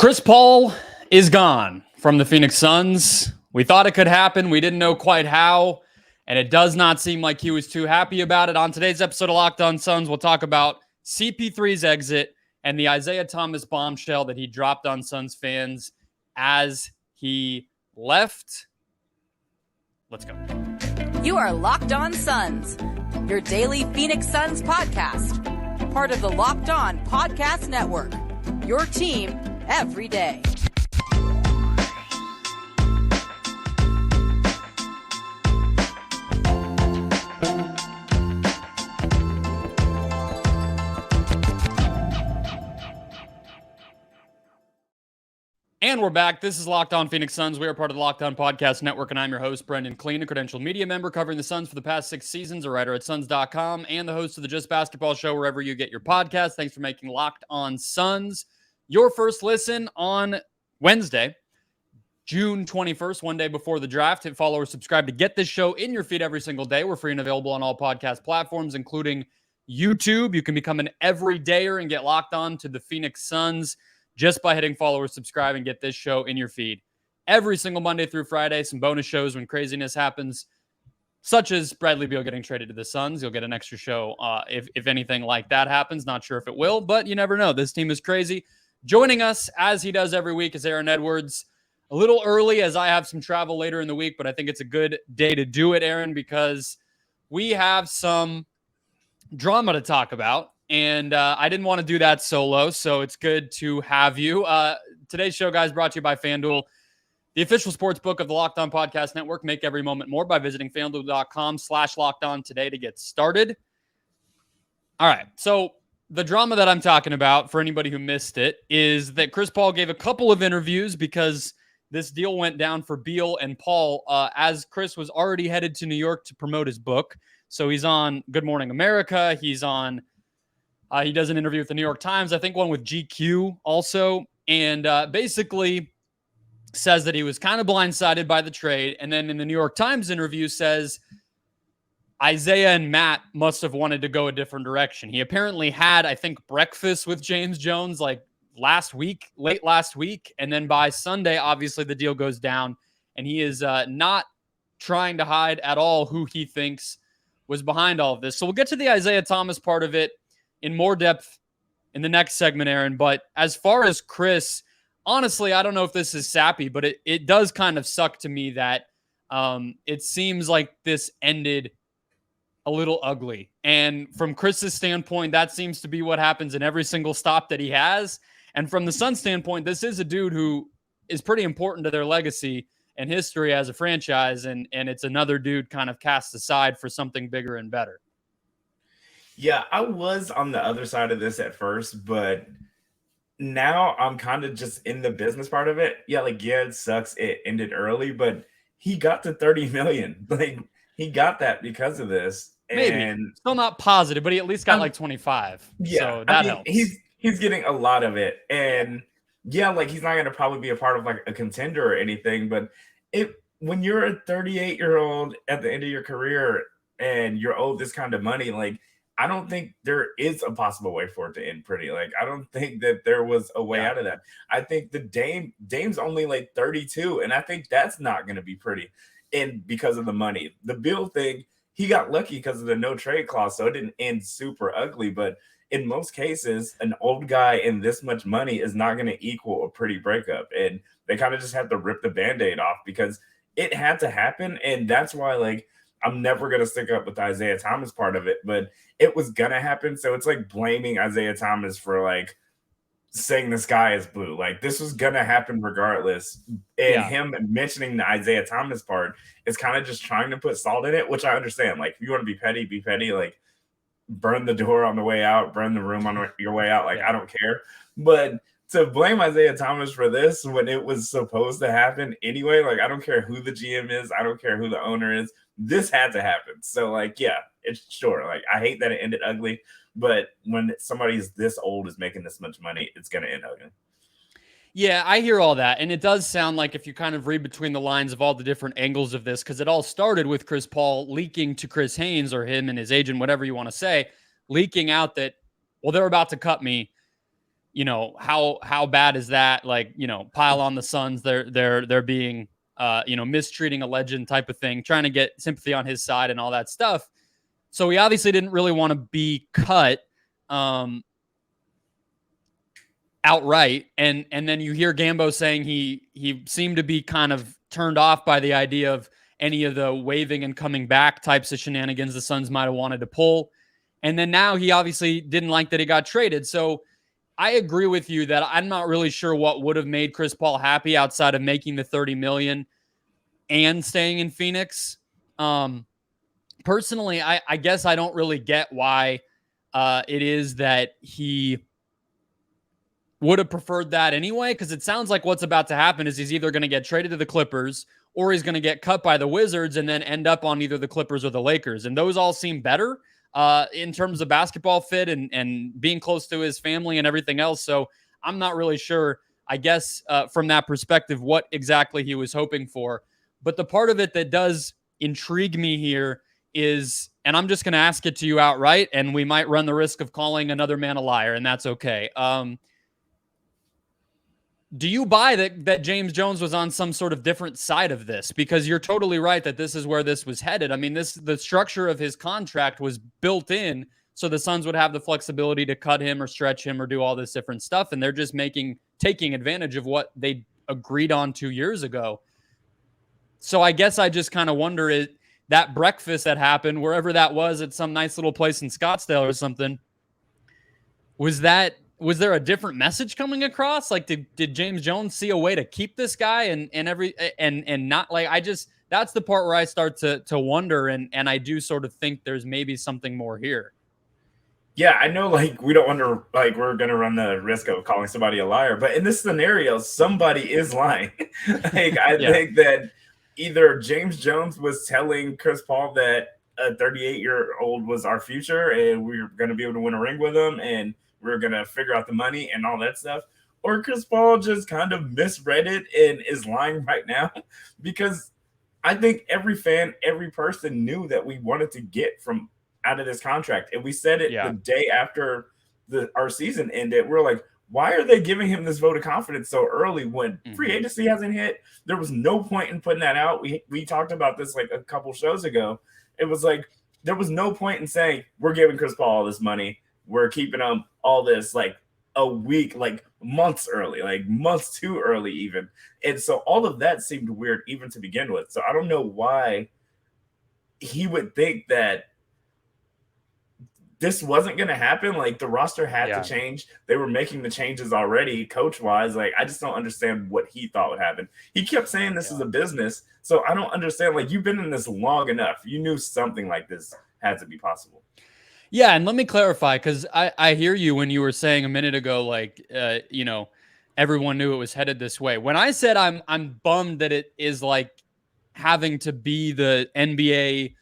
Chris Paul is gone from the Phoenix Suns. We thought it could happen. We didn't know quite how, and it does not seem like he was too happy about it. On today's episode of Locked On Suns, we'll talk about CP3's exit and the Isiah Thomas bombshell that he dropped on Suns fans as he left. Let's go. You are Locked On Suns, your daily Phoenix Suns podcast, part of the Locked On Podcast Network, your team every day. And we're back. This is Locked On Phoenix Suns. We are part of the Locked On Podcast Network, and I'm your host, Brendon Kleen, a credentialed media member covering the Suns for the past 6 seasons, a writer at Suns.com, and the host of the Just Basketball Show wherever you get your podcast. Thanks for making Locked On Suns your first listen on Wednesday, June 21st, one day before the draft. Hit follow or subscribe to get this show in your feed every single day. We're free and available on all podcast platforms, including YouTube. You can become an everydayer and get locked on to the Phoenix Suns just by hitting follow or subscribe and get this show in your feed every single Monday through Friday. Some bonus shows when craziness happens, such as Bradley Beal getting traded to the Suns. You'll get an extra show if anything like that happens. Not sure if it will, but you never know. This team is crazy. Joining us, as he does every week, is Aaron Edwards. A little early as I have some travel later in the week, but I think it's a good day to do it, Aaron, because we have some drama to talk about. And I didn't want to do that solo, so it's good to have you. Today's show, guys, brought to you by FanDuel, the official sports book of the Locked On Podcast Network. Make every moment more by visiting FanDuel.com/LockedOn today to get started. All right, so the drama that I'm talking about, for anybody who missed it, is that Chris Paul gave a couple of interviews because this deal went down for Beal and Paul as Chris was already headed to New York to promote his book. So he's on Good Morning America. He's on... he does an interview with the New York Times, I think one with GQ also, and basically says that he was kind of blindsided by the trade. And then in the New York Times interview says Isiah and Matt must have wanted to go a different direction. He apparently had, I think, breakfast with James Jones like late last week. And then by Sunday, obviously the deal goes down, and he is not trying to hide at all who he thinks was behind all of this. So we'll get to the Isiah Thomas part of it in more depth in the next segment, Aaron. But as far as Chris, honestly, I don't know if this is sappy, but it does kind of suck to me that it seems like this ended a little ugly. And from Chris's standpoint, that seems to be what happens in every single stop that he has. And from the Suns standpoint, this is a dude who is pretty important to their legacy and history as a franchise. And it's another dude kind of cast aside for something bigger and better. Yeah, I was on the other side of this at first, but now I'm kind of just in the business part of it. Yeah, it sucks it ended early, but he got to 30 million. Like, he got that because of this. Maybe. And still not positive, but he at least got like 25. Yeah, so that helps. He's getting a lot of it. And yeah, he's not going to probably be a part of a contender or anything, but when you're a 38-year-old at the end of your career and you're owed this kind of money, I don't think there is a possible way for it to end pretty. I don't think that there was a way out of that. I think the Dame's only 32, and I think that's not going to be pretty. And because of the money, the Bill thing, he got lucky because of the no trade clause, so it didn't end super ugly. But in most cases, an old guy and this much money is not going to equal a pretty breakup. And they kind of just had to rip the Band-Aid off because it had to happen. And that's why, I'm never going to stick up with the Isiah Thomas part of it, but it was going to happen. So it's blaming Isiah Thomas for saying the sky is blue. This was going to happen regardless. And him mentioning the Isiah Thomas part is kind of just trying to put salt in it, which I understand. If you want to be petty, burn the door on the way out, burn the room on your way out. I don't care. But to blame Isiah Thomas for this when it was supposed to happen anyway, I don't care who the GM is. I don't care who the owner is. This had to happen. So, it's sure. I hate that it ended ugly, but when somebody's this old is making this much money, it's going to end ugly. Yeah, I hear all that. And it does sound like, if you kind of read between the lines of all the different angles of this, because it all started with Chris Paul leaking to Chris Haynes, or him and his agent, whatever you want to say, leaking out that, well, they're about to cut me. how bad is that? Like, pile on the Suns. They're being, mistreating a legend type of thing, trying to get sympathy on his side and all that stuff. So he obviously didn't really want to be cut outright. And then you hear Gambo saying he seemed to be kind of turned off by the idea of any of the waving and coming back types of shenanigans the Suns might have wanted to pull. And then now he obviously didn't like that he got traded. So I agree with you that I'm not really sure what would have made Chris Paul happy outside of making the $30 million and staying in Phoenix. Personally, I guess I don't really get why it is that he would have preferred that anyway, because it sounds like what's about to happen is he's either going to get traded to the Clippers or he's going to get cut by the Wizards and then end up on either the Clippers or the Lakers. And those all seem better in terms of basketball fit and being close to his family and everything else. So I'm not really sure, I guess, from that perspective, what exactly he was hoping for. But the part of it that does intrigue me here is, and I'm just going to ask it to you outright, and we might run the risk of calling another man a liar, and that's okay. Do you buy that James Jones was on some sort of different side of this? Because you're totally right that this is where this was headed. I mean, the structure of his contract was built in so the Suns would have the flexibility to cut him or stretch him or do all this different stuff, and they're just taking advantage of what they agreed on 2 years ago. So I guess I just kind of wonder, that breakfast that happened, wherever that was at some nice little place in Scottsdale or something, was there a different message coming across? Like, did James Jones see a way to keep this guy and not like, that's the part where I start to wonder. And I do sort of think there's maybe something more here. Yeah, I know, like, we don't want to, like, we're going to run the risk of calling somebody a liar, but in this scenario, somebody is lying. Like, I think that either James Jones was telling Chris Paul that a 38-year-old was our future and we were going to be able to win a ring with him and we're going to figure out the money and all that stuff, or Chris Paul just kind of misread it and is lying right now. Because I think every fan, every person knew that we wanted to get from out of this contract. And we said it the day after our season ended. We're like, why are they giving him this vote of confidence so early when free agency hasn't hit? There was no point in putting that out. We talked about this like a couple shows ago. It was like, there was no point in saying, we're giving Chris Paul all this money. We're keeping him all this like a week, like months early, like months too early even. And so all of that seemed weird even to begin with. So I don't know why he would think that this wasn't going to happen. Like, the roster had to change. They were making the changes already coach wise. Like, I just don't understand what he thought would happen. He kept saying this is a business. So I don't understand. Like, you've been in this long enough. You knew something like this had to be possible. Yeah, and let me clarify, because I hear you when you were saying a minute ago, like, everyone knew it was headed this way. When I said I'm bummed that it is like having to be the NBA,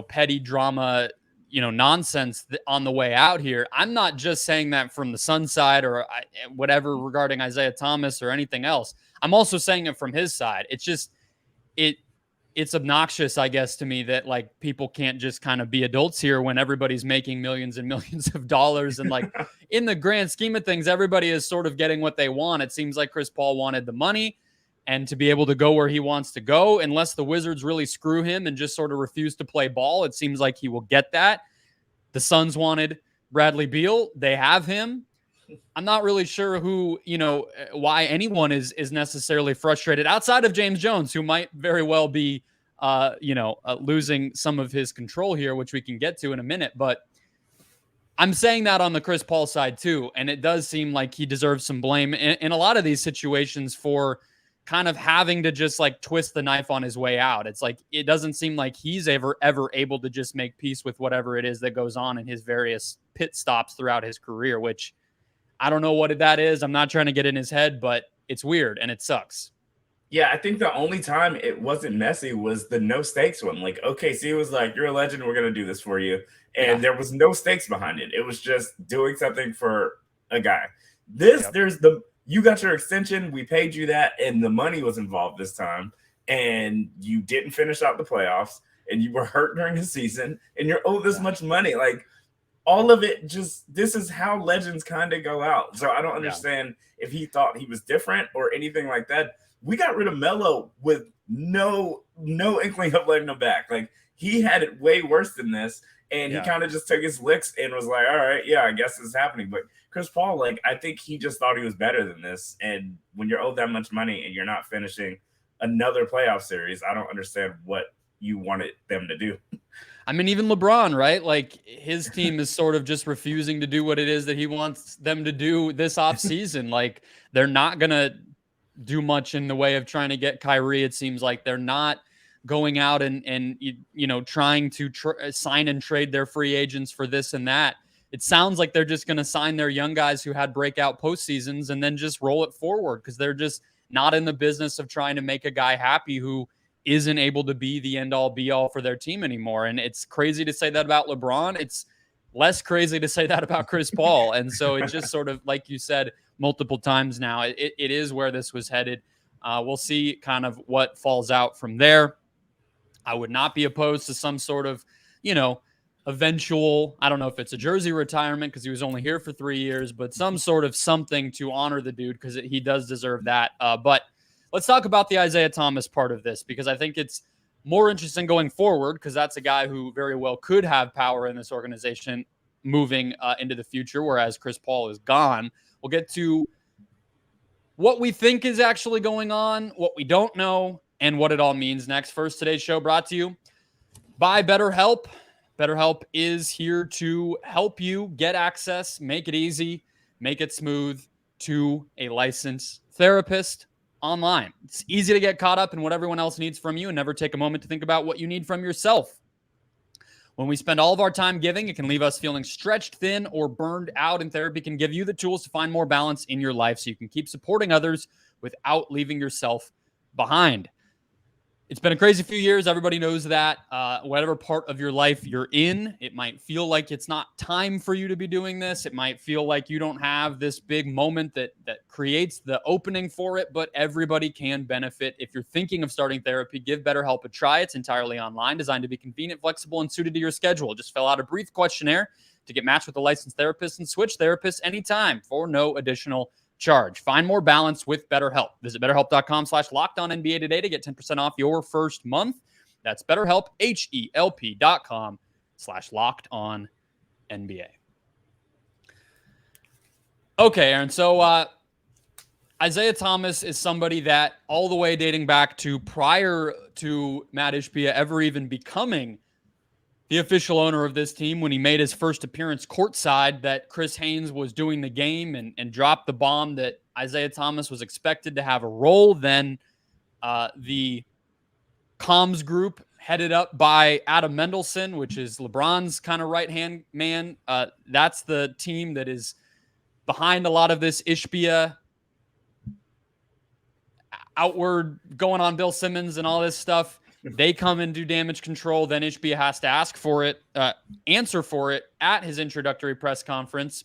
petty drama, nonsense on the way out here, I'm not just saying that from the Sun side or whatever regarding Isiah Thomas or anything else. I'm also saying it from his side. It's just, it's obnoxious, I guess, to me that like people can't just kind of be adults here when everybody's making millions and millions of dollars. And like in the grand scheme of things, everybody is sort of getting what they want. It seems like Chris Paul wanted the money and to be able to go where he wants to go, unless the Wizards really screw him and just sort of refuse to play ball. It seems like he will get that. The Suns wanted Bradley Beal. They have him. I'm not really sure why anyone is necessarily frustrated outside of James Jones, who might very well be, losing some of his control here, which we can get to in a minute. But I'm saying that on the Chris Paul side too. And it does seem like he deserves some blame in a lot of these situations for kind of having to just like twist the knife on his way out. It's like, it doesn't seem like he's ever able to just make peace with whatever it is that goes on in his various pit stops throughout his career, which I don't know what that is. I'm not trying to get in his head, but it's weird and it sucks. Yeah, I think the only time it wasn't messy was the no stakes one. Like, OKC was like, you're a legend, we're going to do this for you. And there was no stakes behind it. It was just doing something for a guy. You got your extension, we paid you that, and the money was involved this time. And you didn't finish out the playoffs, and you were hurt during the season, and you're owed this much money. Like, all of it this is how legends kind of go out. So I don't understand if he thought he was different or anything like that. We got rid of Melo with no inkling of letting him back. Like, he had it way worse than this, and he kind of just took his licks and was like, all right, yeah, I guess this is happening. But Chris Paul, like, I think he just thought he was better than this. And when you're owed that much money and you're not finishing another playoff series, I don't understand what you wanted them to do. I mean, even LeBron, right? Like, his team is sort of just refusing to do what it is that he wants them to do this offseason. Like, they're not going to do much in the way of trying to get Kyrie. It seems like they're not going out and trying to sign and trade their free agents for this and that. It sounds like they're just going to sign their young guys who had breakout postseasons and then just roll it forward, because they're just not in the business of trying to make a guy happy who isn't able to be the end-all be-all for their team anymore. And it's crazy to say that about LeBron. It's less crazy to say that about Chris Paul. And so it's just sort of, like you said multiple times now, it is where this was headed. We'll see kind of what falls out from there. I would not be opposed to some sort of, eventual, I don't know if it's a jersey retirement because he was only here for 3 years, but some sort of something to honor the dude, because he does deserve that. But let's talk about the Isiah Thomas part of this, because I think it's more interesting going forward, because that's a guy who very well could have power in this organization moving into the future, whereas Chris Paul is gone. We'll get to what we think is actually going on, what we don't know, and what it all means next. First, today's show brought to you by BetterHelp. BetterHelp is here to help you get access, make it easy, make it smooth to a licensed therapist online. It's easy to get caught up in what everyone else needs from you and never take a moment to think about what you need from yourself. When we spend all of our time giving, it can leave us feeling stretched thin or burned out, and therapy can give you the tools to find more balance in your life so you can keep supporting others without leaving yourself behind. It's been a crazy few years. Everybody knows that. Whatever part of your life you're in, it might feel like it's not time for you to be doing this. It might feel like you don't have this big moment that creates the opening for it, but everybody can benefit. If you're thinking of starting therapy, give BetterHelp a try. It's entirely online, designed to be convenient, flexible, and suited to your schedule. Just fill out a brief questionnaire to get matched with a licensed therapist and switch therapists anytime for no additional charge. Find more balance with BetterHelp. Visit BetterHelp.com/LockedOnNBA today to get 10% off your first month. That's BetterHelp, HELP.com/LockedOnNBA. Okay, Aaron. So Isiah Thomas is somebody that all the way dating back to prior to Mat Ishbia ever even becoming the official owner of this team, when he made his first appearance courtside, that Chris Haynes was doing the game and dropped the bomb that Isiah Thomas was expected to have a role. Then the comms group headed up by Adam Mendelson, which is LeBron's kind of right-hand man. That's the team that is behind a lot of this Ishbia outward going on Bill Simmons and all this stuff. They come and do damage control. Then Ishbia has to answer for it at his introductory press conference.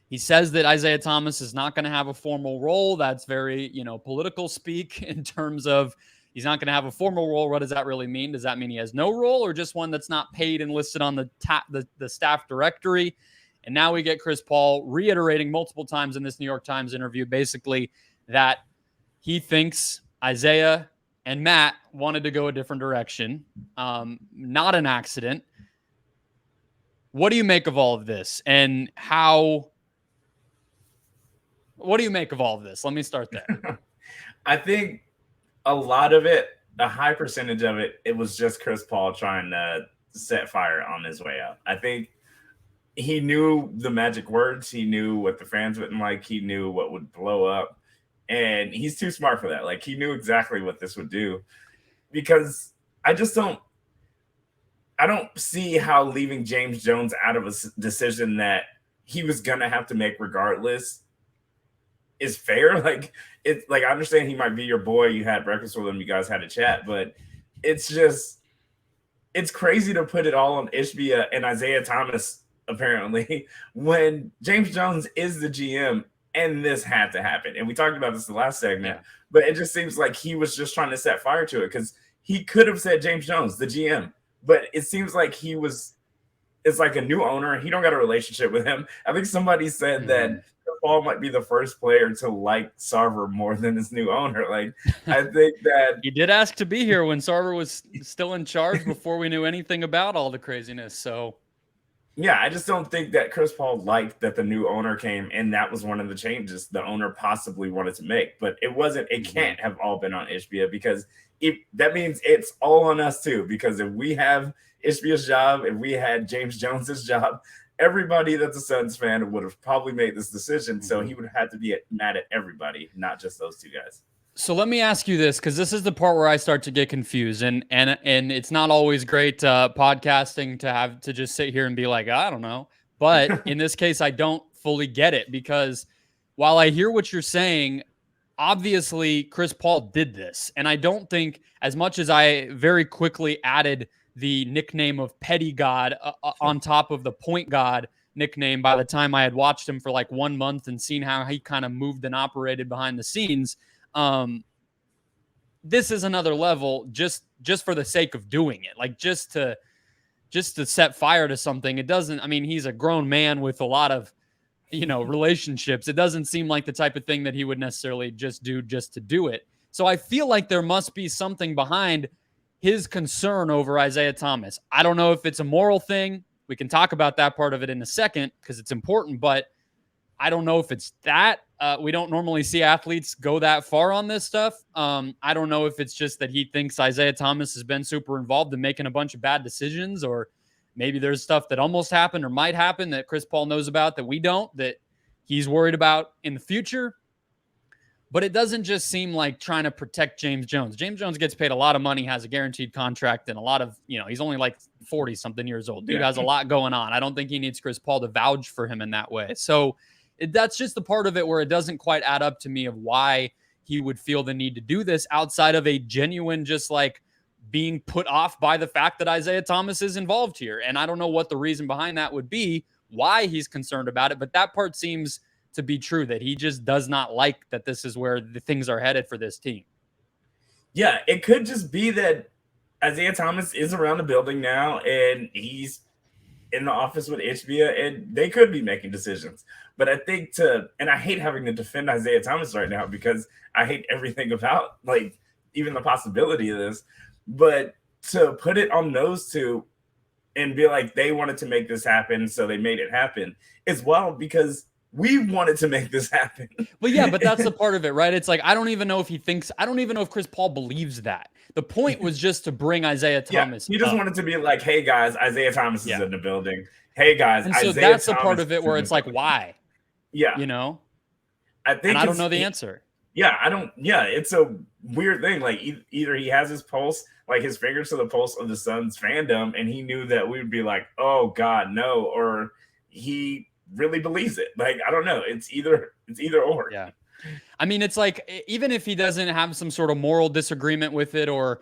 He says that Isiah Thomas is not going to have a formal role. That's very, political speak in terms of he's not going to have a formal role. What does that really mean? Does that mean he has no role, or just one that's not paid and listed on the staff directory? And now we get Chris Paul reiterating multiple times in this New York Times interview, basically, that he thinks Isiah and Matt wanted to go a different direction. Not an accident. What do you make of all of this? And what do you make of all of this? Let me start there. I think a lot of it, a high percentage of it, it was just Chris Paul trying to set fire on his way out. I think he knew the magic words. He knew what the fans wouldn't like. He knew what would blow up. And he's too smart for that. Like, he knew exactly what this would do, because I don't see how leaving James Jones out of a decision that he was going to have to make regardless is fair. Like, I understand he might be your boy. You had breakfast with him. You guys had a chat, but it's crazy to put it all on Ishbia and Isiah Thomas, apparently, when James Jones is the GM. And this had to happen. And we talked about this in the last segment, but it just seems like he was just trying to set fire to it, because he could have said James Jones, the GM, but it seems like he was it's like a new owner. He don't got a relationship with him. I think somebody said that Paul might be the first player to like Sarver more than his new owner. Like, I think that he did ask to be here when Sarver was still in charge before we knew anything about all the craziness. So, yeah, I just don't think that Chris Paul liked that the new owner came, and that was one of the changes the owner possibly wanted to make. But it wasn't. It can't have all been on Ishbia, because that means it's all on us too. Because if we have Ishbia's job, if we had James Jones's job, everybody that's a Suns fan would have probably made this decision. So he would have had to be mad at everybody, not just those two guys. So let me ask you this, because this is the part where I start to get confused, and it's not always great podcasting to have to just sit here and be like, I don't know. But in this case, I don't fully get it, because while I hear what you're saying, obviously Chris Paul did this, and I don't think, as much as I very quickly added the nickname of Petty God on top of the Point God nickname by the time I had watched him for like 1 month and seen how he kind of moved and operated behind the scenes. This is another level just for the sake of doing it, like just to set fire to something. It doesn't, I mean, he's a grown man with a lot of, relationships. It doesn't seem like the type of thing that he would necessarily just do just to do it. So I feel like there must be something behind his concern over Isiah Thomas. I don't know if it's a moral thing. We can talk about that part of it in a second because it's important, but I don't know if it's that. We don't normally see athletes go that far on this stuff. I don't know if it's just that he thinks Isiah Thomas has been super involved in making a bunch of bad decisions, or maybe there's stuff that almost happened or might happen that Chris Paul knows about that we don't, that he's worried about in the future. But it doesn't just seem like trying to protect James Jones. James Jones gets paid a lot of money, has a guaranteed contract, and a lot of, he's only like 40-something years old. Dude has a lot going on. I don't think he needs Chris Paul to vouch for him in that way. So that's just the part of it where it doesn't quite add up to me of why he would feel the need to do this outside of a genuine just like being put off by the fact that Isiah Thomas is involved here. And I don't know what the reason behind that would be, why he's concerned about it, but that part seems to be true, that he just does not like that this is where the things are headed for this team. Yeah, it could just be that Isiah Thomas is around the building now and he's in the office with Ishbia, and they could be making decisions. But I think and I hate having to defend Isiah Thomas right now because I hate everything about, like, even the possibility of this. But to put it on those two and be like, they wanted to make this happen, so they made it happen, is wild because we wanted to make this happen. But yeah, but that's the part of it, right? It's like, I don't even know if Chris Paul believes that. The point was just to bring Isiah Thomas. He just wanted to be like, hey guys, Isiah Thomas is in the building. Hey guys, and so Isiah that's Thomas the part of it where it's like, why? Yeah. I don't know the answer. Yeah, it's a weird thing. Like, either he has his pulse, like his fingers to the pulse of the Suns fandom, and he knew that we would be like, oh God, no, or he really believes it. Like, I don't know. It's either or. Yeah. I mean, it's like, even if he doesn't have some sort of moral disagreement with it or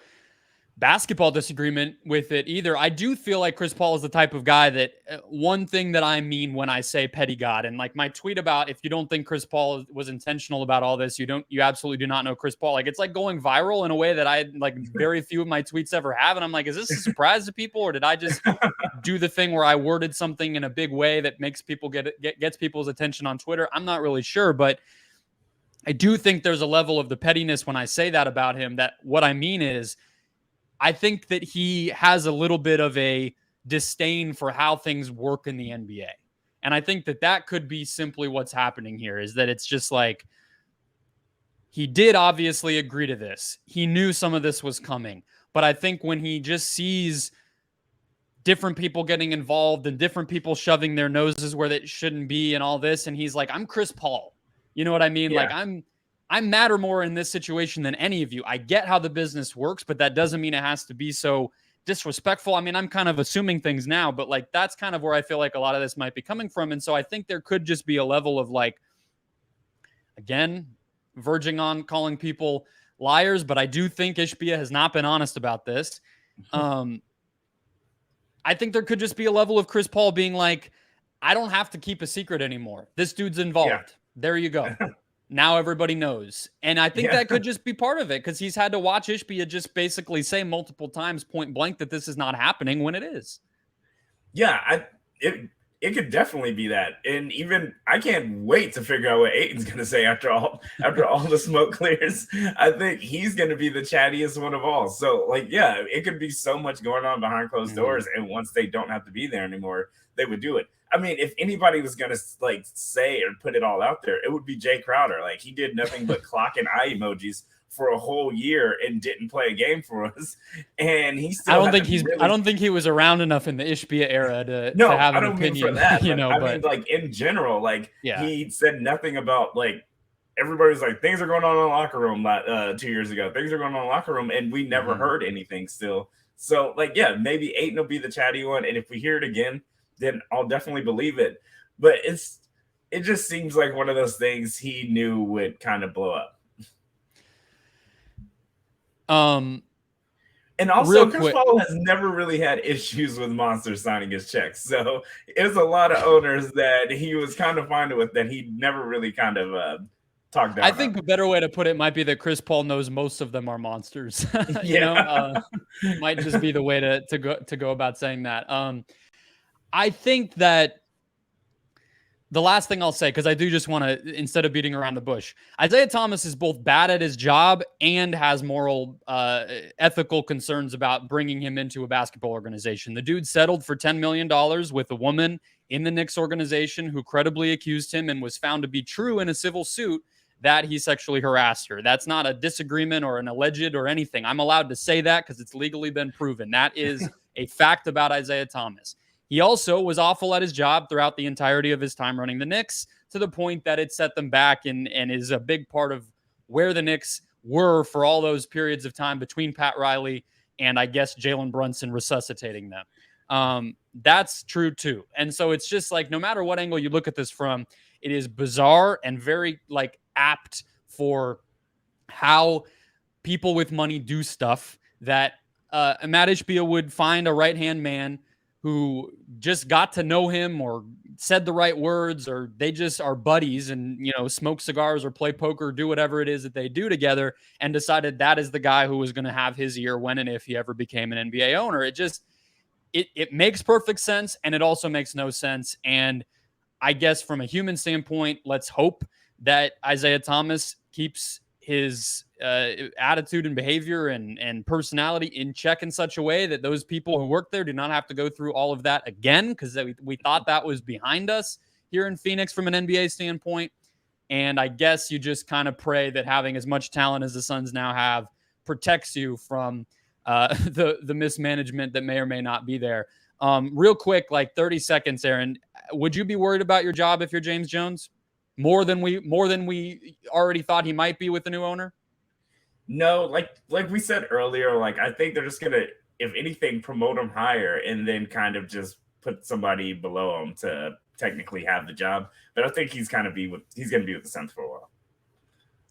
basketball disagreement with it either, I do feel like Chris Paul is the type of guy that one thing that I mean when I say petty God, and like my tweet about, if you don't think Chris Paul was intentional about all this, you absolutely do not know Chris Paul. Like, it's like going viral in a way that I like very few of my tweets ever have. And I'm like, is this a surprise to people, or did I just do the thing where I worded something in a big way that makes people gets people's attention on Twitter? I'm not really sure, but I do think there's a level of the pettiness when I say that about him, that what I mean is, I think that he has a little bit of a disdain for how things work in the NBA. And I think that could be simply what's happening here, is that it's just like, he did obviously agree to this. He knew some of this was coming. But I think when he just sees different people getting involved and different people shoving their noses where they shouldn't be and all this, and he's like, I'm Chris Paul. You know what I mean? Yeah. Like, I matter more in this situation than any of you. I get how the business works, but that doesn't mean it has to be so disrespectful. I mean, I'm kind of assuming things now, but like, that's kind of where I feel like a lot of this might be coming from. And so I think there could just be a level of, like, again, verging on calling people liars, but I do think Ishbia has not been honest about this. I think there could just be a level of Chris Paul being like, I don't have to keep a secret anymore. This dude's involved. Yeah. There you go. Now everybody knows. And I think that could just be part of it, because he's had to watch Ishbia just basically say multiple times point blank that this is not happening when it is. Yeah, it could definitely be that. And even I can't wait to figure out what Aiton's gonna say after all the smoke clears. I think he's gonna be the chattiest one of all. So like, yeah, it could be so much going on behind closed doors. And once they don't have to be there anymore, they would do it. I mean, if anybody was gonna like say or put it all out there, it would be Jay Crowder. Like he did nothing but clock and eye emojis for a whole year and didn't play a game for us. And he still I don't think he was around enough in the Ishbia era to have an opinion. Mean for that, you know, I mean like in general, like he said nothing about like everybody's like things are going on in the locker room 2 years ago. Things are going on in the locker room, and we never heard anything still. So like, yeah, maybe Aiton will be the chatty one, and if we hear it again, then I'll definitely believe it. But it just seems like one of those things he knew would kind of blow up. And also, Chris Paul has never really had issues with monsters signing his checks. So it's a lot of owners that he was kind of fine with that he never really kind of talked down. I think a better way to put it might be that Chris Paul knows most of them are monsters. You know, might just be the way to go about saying that. I think that the last thing I'll say, because I do just want to, instead of beating around the bush, Isiah Thomas is both bad at his job and has moral, ethical concerns about bringing him into a basketball organization. The dude settled for $10 million with a woman in the Knicks organization who credibly accused him and was found to be true in a civil suit that he sexually harassed her. That's not a disagreement or an alleged or anything. I'm allowed to say that because it's legally been proven. That is a fact about Isiah Thomas. He also was awful at his job throughout the entirety of his time running the Knicks, to the point that it set them back and is a big part of where the Knicks were for all those periods of time between Pat Riley and I guess Jalen Brunson resuscitating them. That's true too. And so it's just like, no matter what angle you look at this from, it is bizarre and very like apt for how people with money do stuff that Mat Ishbia would find a right-hand man who just got to know him or said the right words, or they just are buddies and, you know, smoke cigars or play poker, do whatever it is that they do together, and decided that is the guy who was going to have his ear when and if he ever became an NBA owner. It makes perfect sense, and it also makes no sense. And I guess from a human standpoint, let's hope that Isiah Thomas keeps his attitude and behavior and personality in check in such a way that those people who work there do not have to go through all of that again, because we thought that was behind us here in Phoenix from an NBA standpoint. And I guess you just kind of pray that having as much talent as the Suns now have protects you from the mismanagement that may or may not be there. Real quick, like 30 seconds, Aaron, would you be worried about your job if you're James Jones? More than we already thought he might be with the new owner? No, like we said earlier, like I think they're just gonna, if anything, promote him higher and then kind of just put somebody below him to technically have the job. But I think he's gonna be with the Suns for a while.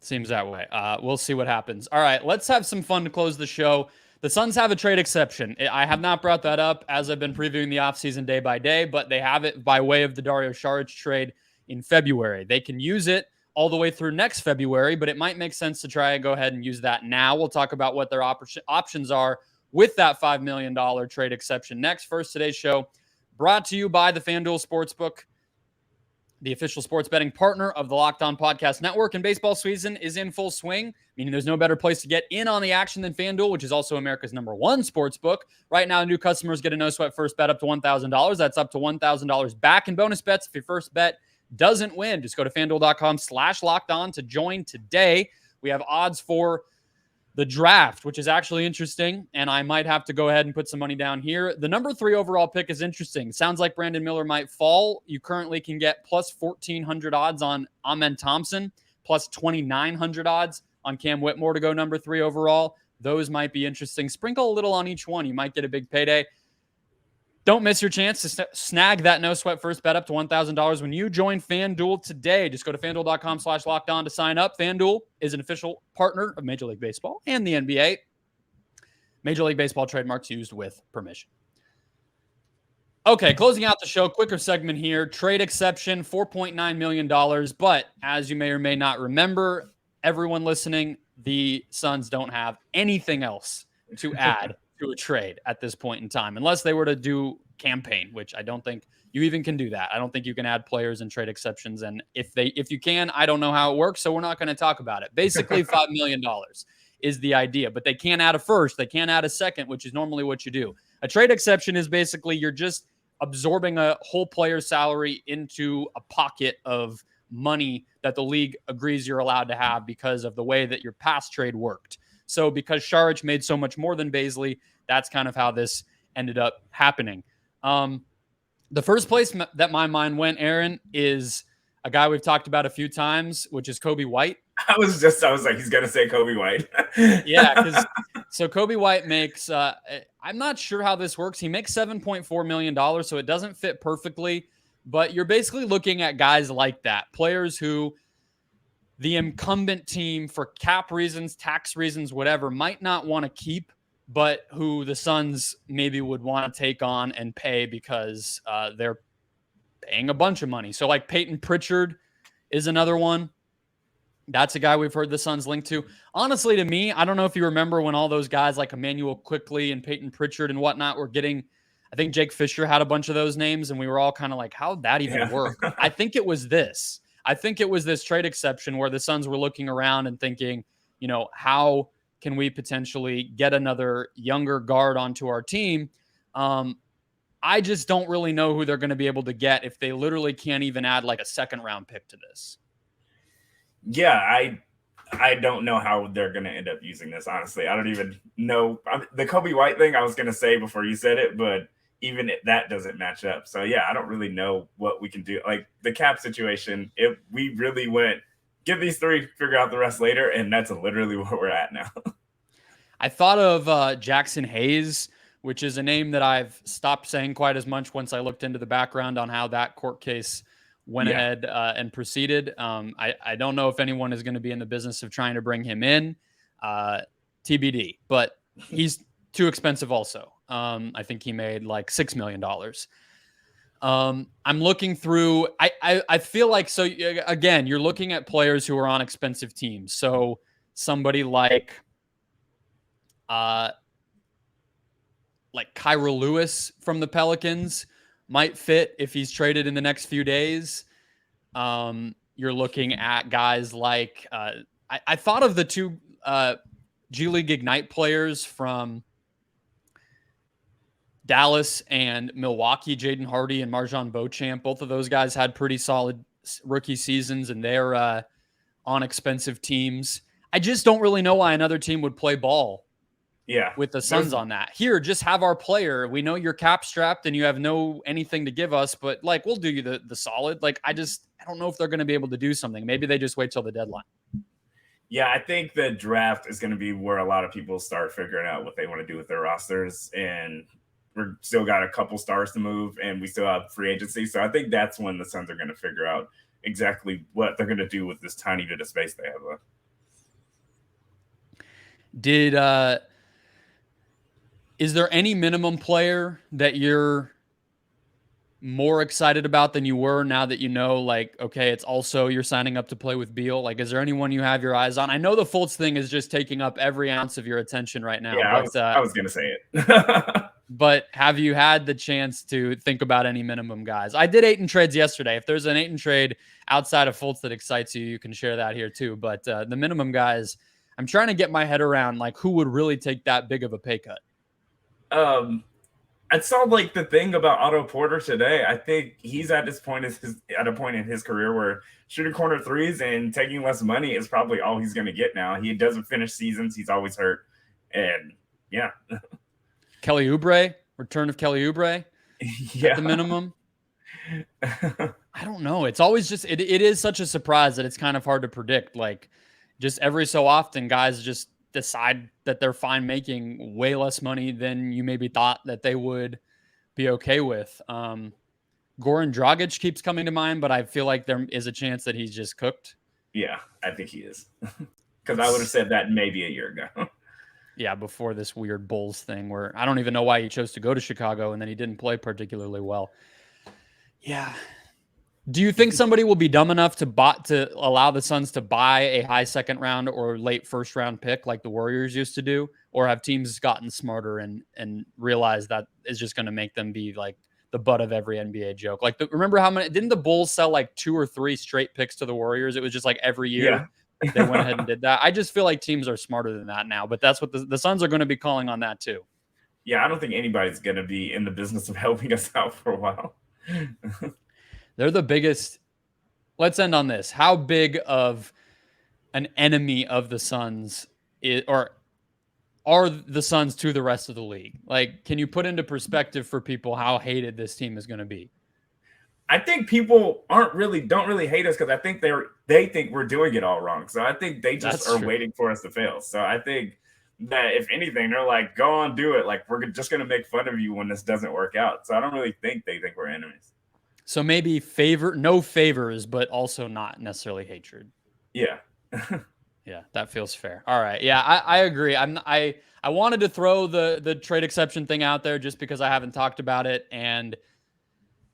Seems that way. We'll see what happens. All right, let's have some fun to close the show. The Suns have a trade exception. I have not brought that up as I've been previewing the offseason day by day, but they have it by way of the Dario Saric trade in February. They can use it all the way through next February, but it might make sense to try and go ahead and use that now. We'll talk about what their options are with that $5 million trade exception next. First, today's show brought to you by the FanDuel Sportsbook, the official sports betting partner of the Locked On Podcast Network. And baseball season is in full swing, meaning there's no better place to get in on the action than FanDuel, which is also America's #1 sportsbook. Right now, new customers get a no-sweat first bet up to $1,000. That's up to $1,000 back in bonus bets if your first bet doesn't win. Just go to FanDuel.com/lockedon to join today. We have odds for the draft, which is actually interesting, and I might have to go ahead and put some money down here. The number 3 overall pick is interesting. Sounds like Brandon Miller might fall. You currently can get plus 1,400 odds on Amen Thompson, plus 2,900 odds on Cam Whitmore to go number 3 overall. Those might be interesting. Sprinkle a little on each one. You might get a big payday. Don't miss your chance to snag that no-sweat first bet up to $1,000 when you join FanDuel today. Just go to FanDuel.com/lockedon to sign up. FanDuel is an official partner of Major League Baseball and the NBA. Major League Baseball trademarks used with permission. Okay, closing out the show, quicker segment here. Trade exception, $4.9 million. But as you may or may not remember, everyone listening, the Suns don't have anything else to add to a trade at this point in time, unless they were to do campaign, which I don't think you even can do that. I don't think you can add players and trade exceptions. And if you can, I don't know how it works, so we're not going to talk about it. Basically, $5 million is the idea, but they can't add a first, they can't add a second, which is normally what you do. A trade exception is basically you're just absorbing a whole player's salary into a pocket of money that the league agrees you're allowed to have because of the way that your past trade worked. So because Saric made so much more than Bazley, that's kind of how this ended up happening. The first place that my mind went, Aaron, is a guy we've talked about a few times, which is Coby White. I was like, he's going to say Coby White. Yeah, so Coby White makes, I'm not sure how this works. He makes $7.4 million, so it doesn't fit perfectly. But you're basically looking at guys like that, players who the incumbent team, for cap reasons, tax reasons, whatever, might not want to keep, but who the Suns maybe would want to take on and pay because they're paying a bunch of money. So like Peyton Pritchard is another one. That's a guy we've heard the Suns linked to. Honestly, to me, I don't know if you remember when all those guys like Emmanuel Quickley and Peyton Pritchard and whatnot were getting, I think Jake Fisher had a bunch of those names, and we were all kind of like, how'd that even work? I think it was this. I think it was this trade exception where the Suns were looking around and thinking, how can we potentially get another younger guard onto our team? I just don't really know who they're going to be able to get if they literally can't even add like a second round pick to this. Yeah, I don't know how they're going to end up using this, honestly. I don't even know. The Coby White thing I was going to say before you said it, but even that doesn't match up. So, yeah, I don't really know what we can do. Like, the cap situation, if we really went, give these three, figure out the rest later, and that's literally where we're at now. I thought of Jackson Hayes, which is a name that I've stopped saying quite as much once I looked into the background on how that court case went ahead and proceeded. I don't know if anyone is going to be in the business of trying to bring him in, TBD, but he's too expensive also. I think he made like $6 million. I'm looking through, I feel like, so again, you're looking at players who are on expensive teams. So somebody like Kira Lewis from the Pelicans might fit if he's traded in the next few days. You're looking at guys like I thought of the two G League Ignite players from Dallas and Milwaukee, Jaden Hardy and Marjon Beauchamp. Both of those guys had pretty solid rookie seasons, and they're on expensive teams. I just don't really know why another team would play ball with the Suns on that. Here, just have our player. We know you're cap strapped and you have anything to give us, but like, we'll do you the solid. Like, I don't know if they're going to be able to do something. Maybe they just wait till the deadline. Yeah, I think the draft is going to be where a lot of people start figuring out what they want to do with their rosters. And we're still got a couple stars to move, and we still have free agency. So I think that's when the Suns are going to figure out exactly what they're going to do with this tiny bit of space they have left. Is there any minimum player that you're more excited about than you were now that like, okay, it's also you're signing up to play with Beal? Like, is there anyone you have your eyes on? I know the Fultz thing is just taking up every ounce of your attention right now. Yeah, but, I was going to say it. But have you had the chance to think about any minimum guys? I did 8 in trades yesterday. If there's an 8 in trade outside of Fultz that excites you, you can share that here too. But the minimum guys, I'm trying to get my head around like who would really take that big of a pay cut. I saw like the thing about Otto Porter today. I think he's at a point in his career where shooting corner threes and taking less money is probably all he's going to get now. He doesn't finish seasons. He's always hurt. And yeah. Kelly Oubre, return of Kelly Oubre at the minimum. I don't know. It's always just, it is such a surprise that it's kind of hard to predict. Like, just every so often guys just decide that they're fine making way less money than you maybe thought that they would be okay with. Goran Dragic keeps coming to mind, but I feel like there is a chance that he's just cooked. Yeah, I think he is. Because I would have said that maybe a year ago. Yeah, before this weird Bulls thing where I don't even know why he chose to go to Chicago and then he didn't play particularly well. Yeah. Do you think somebody will be dumb enough to allow the Suns to buy a high second round or late first round pick like the Warriors used to do? Or have teams gotten smarter and realized that is just going to make them be like the butt of every NBA joke. Like, remember how many, didn't the Bulls sell like 2 or 3 straight picks to the Warriors? It was just like every year they went ahead and did that. I just feel like teams are smarter than that now, but that's what the Suns are going to be calling on that too. Yeah, I don't think anybody's going to be in the business of helping us out for a while. They're the biggest. Let's end on this. How big of an enemy of the Suns or are the Suns to the rest of the league? Like, can you put into perspective for people how hated this team is going to be? I think people don't really hate us because I think they think we're doing it all wrong. So I think they just are waiting for us to fail. So I think that if anything, they're like, go on, do it. Like, we're just going to make fun of you when this doesn't work out. So I don't really think they think we're enemies. So maybe no favors, but also not necessarily hatred. Yeah. Yeah, that feels fair. All right. Yeah, I agree. I wanted to throw the trade exception thing out there just because I haven't talked about it, and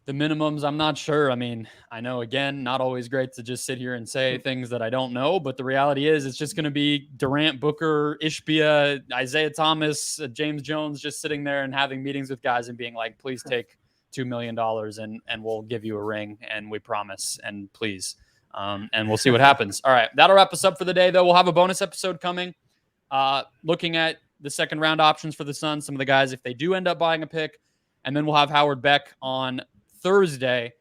the minimums, I'm not sure. I mean, I know, again, not always great to just sit here and say things that I don't know, but the reality is it's just going to be Durant, Booker, Ishbia, Isiah Thomas, James Jones just sitting there and having meetings with guys and being like, please take $2 million and we'll give you a ring, and we promise, and please. And we'll see what happens. All right. That'll wrap us up for the day, though. We'll have a bonus episode coming, looking at the second round options for the Suns, some of the guys if they do end up buying a pick. And then we'll have Howard Beck on Thursday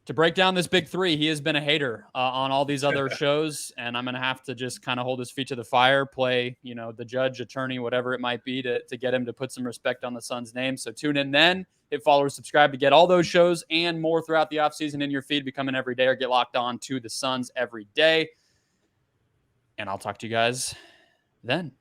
to break down this big three. He has been a hater on all these other shows, and I'm going to have to just kind of hold his feet to the fire, play, the judge, attorney, whatever it might be to get him to put some respect on the Suns' name. So tune in then. Hit follow or subscribe to get all those shows and more throughout the offseason in your feed. Become an everyday or get locked on to the Suns every day. And I'll talk to you guys then.